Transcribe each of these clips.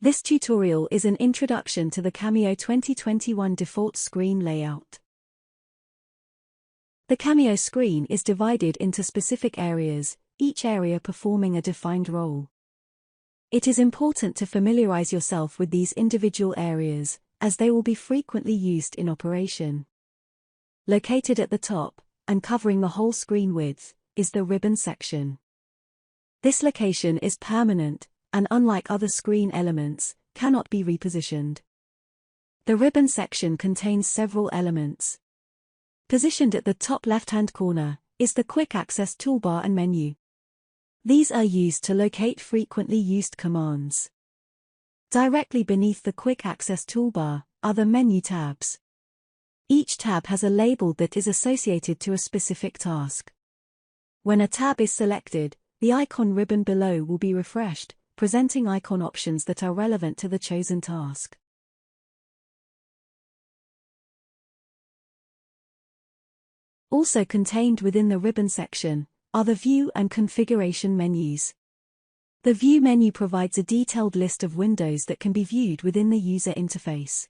This tutorial is an introduction to the Camio 2021 default screen layout. The Camio screen is divided into specific areas, each area performing a defined role. It is important to familiarize yourself with these individual areas, as they will be frequently used in operation. Located at the top, and covering the whole screen width, is the ribbon section. This location is permanent, and unlike other screen elements, cannot be repositioned. The ribbon section contains several elements. Positioned at the top left-hand corner, is the Quick Access toolbar and menu. These are used to locate frequently used commands. Directly beneath the Quick Access toolbar are the menu tabs. Each tab has a label that is associated to a specific task. When a tab is selected, the icon ribbon below will be refreshed, presenting icon options that are relevant to the chosen task. Also contained within the ribbon section are the View and Configuration menus. The View menu provides a detailed list of windows that can be viewed within the user interface,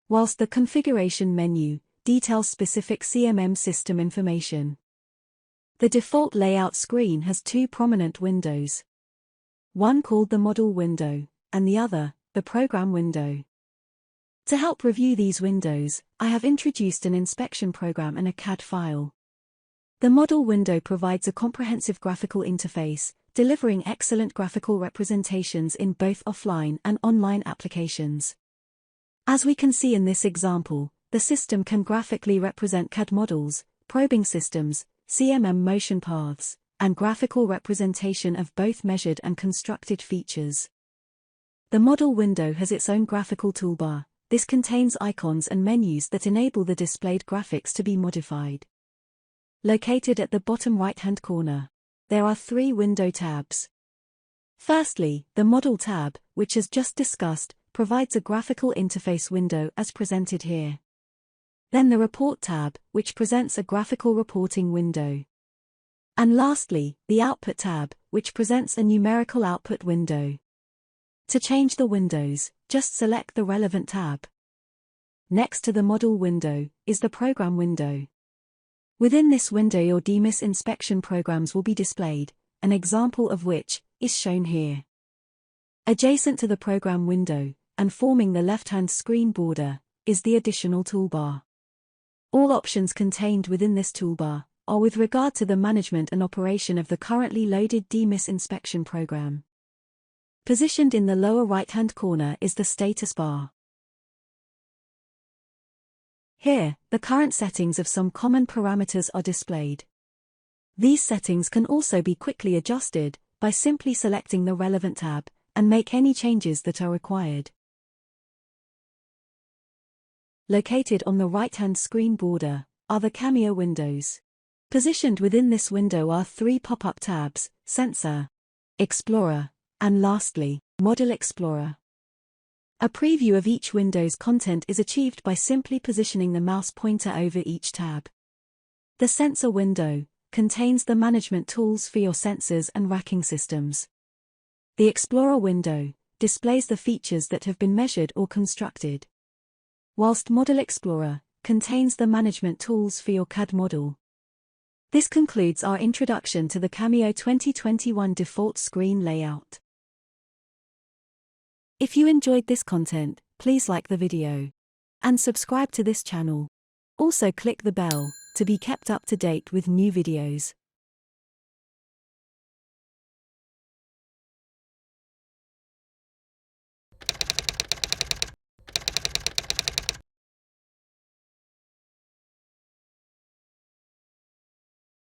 whilst the Configuration menu details specific CMM system information. The default layout screen has two prominent windows. One called the Model window, and the other, the Program window. To help review these windows, I have introduced an inspection program and a CAD file. The Model window provides a comprehensive graphical interface, delivering excellent graphical representations in both offline and online applications. As we can see in this example, the system can graphically represent CAD models, probing systems, CMM motion paths, and graphical representation of both measured and constructed features. The Model window has its own graphical toolbar. This contains icons and menus that enable the displayed graphics to be modified. Located at the bottom right-hand corner, there are three window tabs. Firstly, the Model tab, which as just discussed, provides a graphical interface window as presented here. Then the Report tab, which presents a graphical reporting window. And lastly, the Output tab, which presents a numerical output window. To change the windows, just select the relevant tab. Next to the Model window is the Program window. Within this window your DMIS inspection programs will be displayed, an example of which is shown here. Adjacent to the Program window, and forming the left-hand screen border, is the additional toolbar. All options contained within this toolbar are with regard to the management and operation of the currently loaded DMIS inspection program. Positioned in the lower right-hand corner is the status bar. Here, the current settings of some common parameters are displayed. These settings can also be quickly adjusted by simply selecting the relevant tab and make any changes that are required. Located on the right-hand screen border are the Camio windows. Positioned within this window are three pop-up tabs: Sensor, Explorer, and lastly, Model Explorer. A preview of each window's content is achieved by simply positioning the mouse pointer over each tab. The Sensor window contains the management tools for your sensors and racking systems. The Explorer window displays the features that have been measured or constructed, whilst Model Explorer contains the management tools for your CAD model. This concludes our introduction to the Camio 2021 default screen layout. If you enjoyed this content, please like the video and subscribe to this channel. Also click the bell to be kept up to date with new videos.